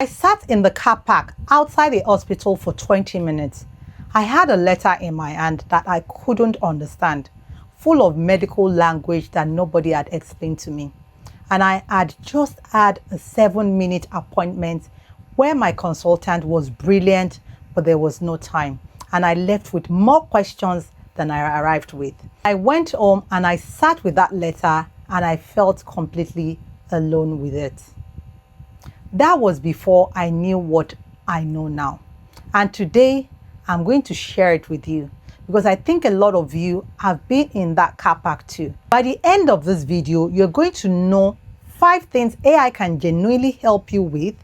I sat in the car park outside the hospital for 20 minutes. I had a letter in my hand that I couldn't understand, full of medical language that nobody had explained to me. And I had just had a 7-minute appointment where my consultant was brilliant, but there was no time. And I left with more questions than I arrived with. I went home and I sat with that letter and I felt completely alone with it. That was before I knew what I know now. And today, I'm going to share it with you because I think a lot of you have been in that car park too. By the end of this video, you're going to know 5 things AI can genuinely help you with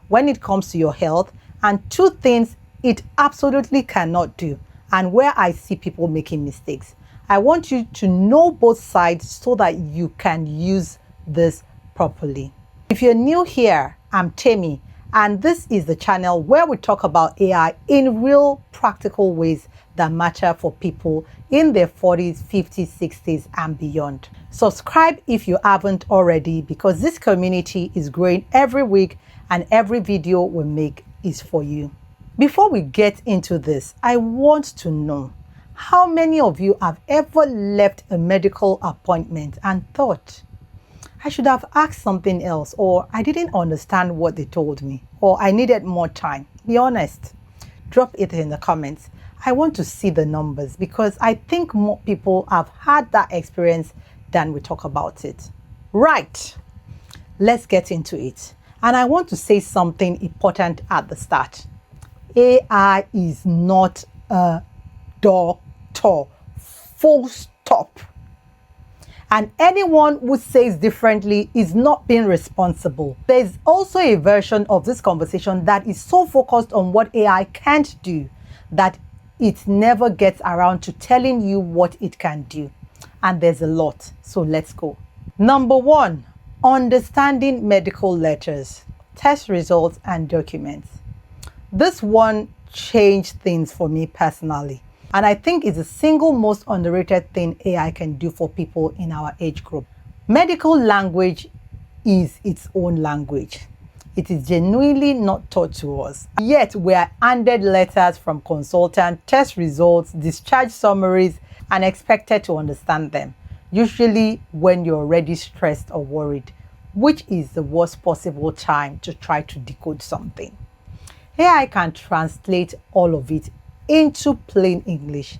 when it comes to your health, and 2 things it absolutely cannot do, and where I see people making mistakes. I want you to know both sides so that you can use this properly. If you're new here, I'm Temi, and this is the channel where we talk about AI in real practical ways that matter for people in their 40s, 50s, 60s, and beyond. Subscribe if you haven't already, because this community is growing every week and every video we make is for you. Before we get into this, I want to know how many of you have ever left a medical appointment and thought, I should have asked something else, or I didn't understand what they told me, or I needed more time. Be honest. Drop it in the comments. I want to see the numbers because I think more people have had that experience than we talk about it. Right, let's get into it. And I want to say something important at the start. AI is not a doctor. Full stop. And anyone who says differently is not being responsible. There's also a version of this conversation that is so focused on what AI can't do that it never gets around to telling you what it can do. And there's a lot, so let's go. Number 1, understanding medical letters, test results, and documents. This one changed things for me personally. And I think it's the single most underrated thing AI can do for people in our age group. Medical language is its own language. It is genuinely not taught to us. Yet we are handed letters from consultants, test results, discharge summaries, and expected to understand them. Usually when you're already stressed or worried, which is the worst possible time to try to decode something. AI can translate all of it into plain English,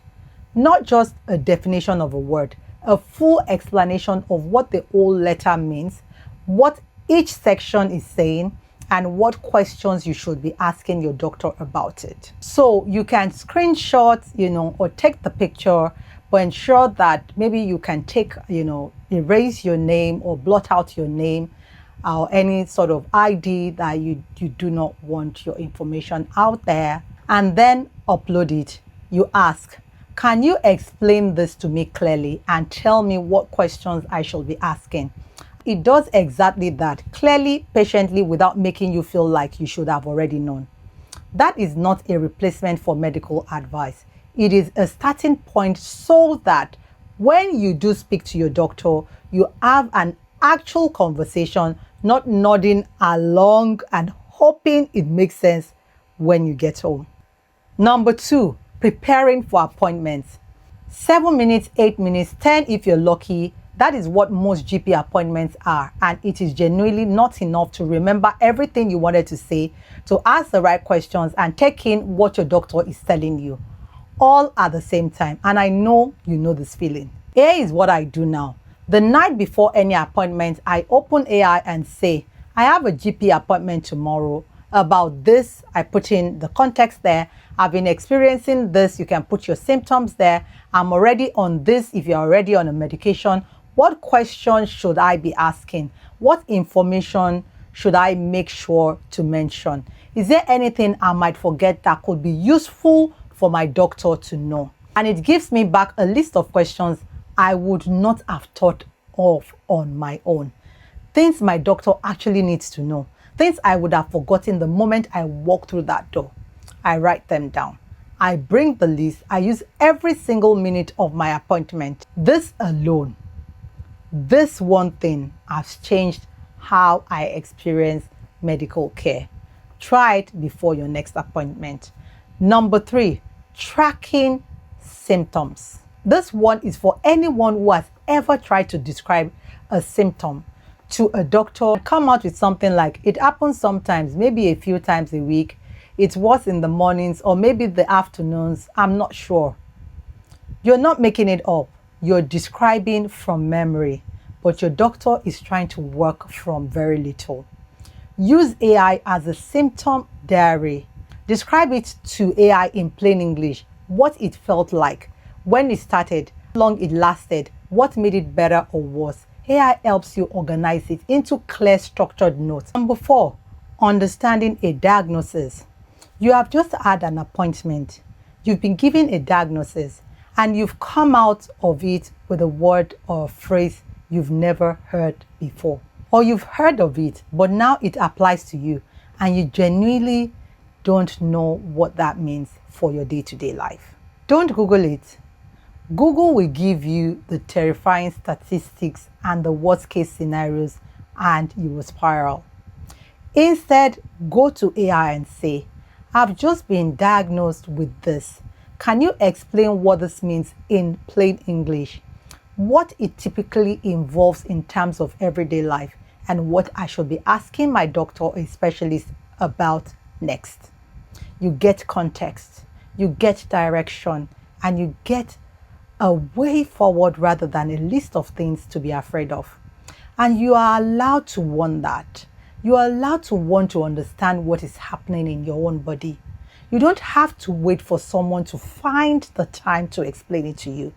not just a definition of a word, a full explanation of what the whole letter means, what each section is saying, and what questions you should be asking your doctor about it. So you can screenshot, or take the picture, but ensure that maybe you can take, erase your name or blot out your name or any sort of ID that you do not want your information out there, and then upload it. You ask, can you explain this to me clearly and tell me what questions I should be asking? It does exactly that, clearly, patiently, without making you feel like you should have already known. That is not a replacement for medical advice. It is a starting point so that when you do speak to your doctor, you have an actual conversation, not nodding along and hoping it makes sense when you get home. Number 2, preparing for appointments. 7 minutes, 8 minutes, 10 if you're lucky. That is what most GP appointments are, and it is genuinely not enough to remember everything you wanted to say, to ask the right questions, and take in what your doctor is telling you, all at the same time. And I know you know this feeling. AI is what I do now. The night before any appointment, I open AI and say, I have a GP appointment tomorrow about this. I put in the context there. I've been experiencing this. You can put your symptoms there. I'm already on this if you're already on a medication. What questions should I be asking? What information should I make sure to mention? Is there anything I might forget that could be useful for my doctor to know? And it gives me back a list of questions I would not have thought of on my own. Things my doctor actually needs to know. Things I would have forgotten the moment I walk through that door. I write them down. I bring the list. I use every single minute of my appointment. This alone, this one thing has changed how I experience medical care. Try it before your next appointment. Number 3, tracking symptoms. This one is for anyone who has ever tried to describe a symptom to a doctor, come out with something like, it happens sometimes, maybe a few times a week, it's worse in the mornings or maybe the afternoons, I'm not sure. You're not making it up. You're describing from memory, but your doctor is trying to work from very little. Use AI as a symptom diary. Describe it to AI in plain English, what it felt like, when it started, how long it lasted, what made it better or worse. AI helps you organize it into clear, structured notes. Number 4, understanding a diagnosis. You have just had an appointment. You've been given a diagnosis and you've come out of it with a word or a phrase you've never heard before. Or you've heard of it, but now it applies to you and you genuinely don't know what that means for your day-to-day life. Don't Google it. Google will give you the terrifying statistics and the worst-case scenarios and you will spiral. Instead, go to AI and say, I've just been diagnosed with this. Can you explain what this means in plain English? What it typically involves in terms of everyday life and what I should be asking my doctor or a specialist about next. You get context, you get direction, and you get a way forward rather than a list of things to be afraid of. And you are allowed to want that. You are allowed to want to understand what is happening in your own body. You don't have to wait for someone to find the time to explain it to you.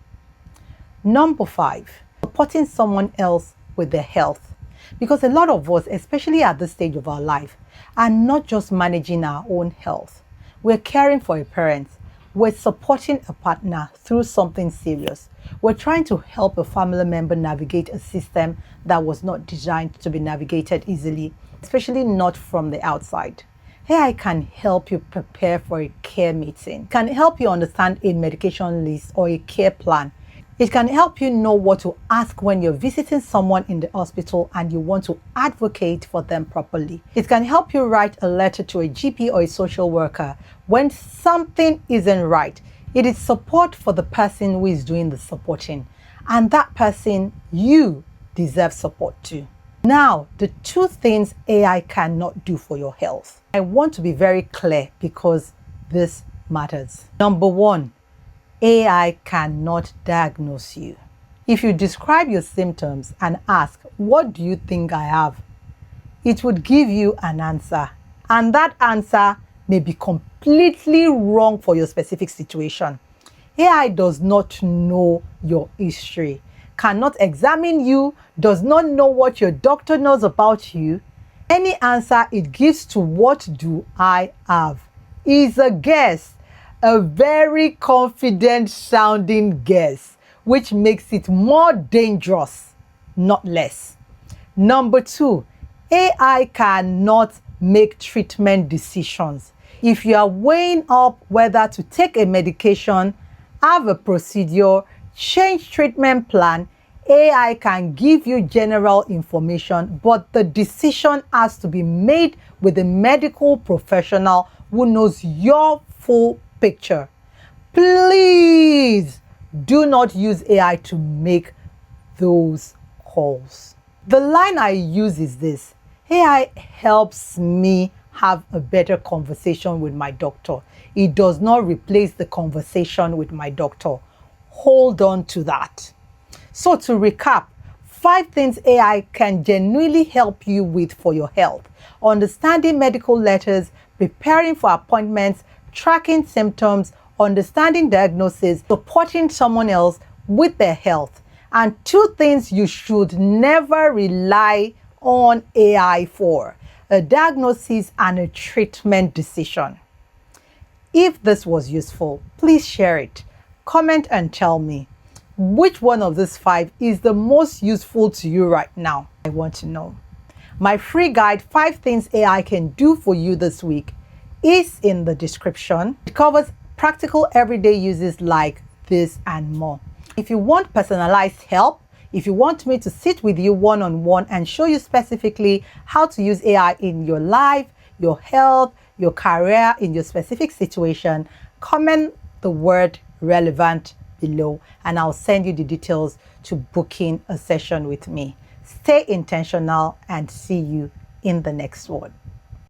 Number 5, supporting someone else with their health. Because a lot of us, especially at this stage of our life, are not just managing our own health. We're caring for a parent. We're supporting a partner through something serious. We're trying to help a family member navigate a system that was not designed to be navigated easily, especially not from the outside. AI can help you prepare for a care meeting, can help you understand a medication list or a care plan. It can help you know what to ask when you're visiting someone in the hospital and you want to advocate for them properly. It can help you write a letter to a GP or a social worker when something isn't right. It is support for the person who is doing the supporting. And that person, you deserve support too. Now, the 2 things AI cannot do for your health. I want to be very clear because this matters. Number 1, AI cannot diagnose you. If you describe your symptoms and ask, what do you think I have? It would give you an answer. And that answer may be completely wrong for your specific situation. AI does not know your history, cannot examine you, does not know what your doctor knows about you. Any answer it gives to what do I have is a guess. A very confident sounding guess, which makes it more dangerous, not less. Number 2, AI cannot make treatment decisions. If you are weighing up whether to take a medication, have a procedure, change treatment plan, AI can give you general information, but the decision has to be made with a medical professional who knows your full picture. Please do not use AI to make those calls. The line I use is this: AI helps me have a better conversation with my doctor. It does not replace the conversation with my doctor. Hold on to that. So to recap, 5 things AI can genuinely help you with for your health: understanding medical letters, preparing for appointments, tracking symptoms, understanding diagnosis, supporting someone else with their health. And 2 things you should never rely on AI for: a diagnosis and a treatment decision. If this was useful, please share it. Comment and tell me which one of these 5 is the most useful to you right now. I want to know. My free guide, 5 things AI can do for you this week, is in the description. It covers practical everyday uses like this and more. If you want personalized help, if you want me to sit with you one-on-one and show you specifically how to use AI in your life, your health, your career, in your specific situation, comment the word relevant below and I'll send you the details to booking a session with me. Stay intentional and see you in the next one.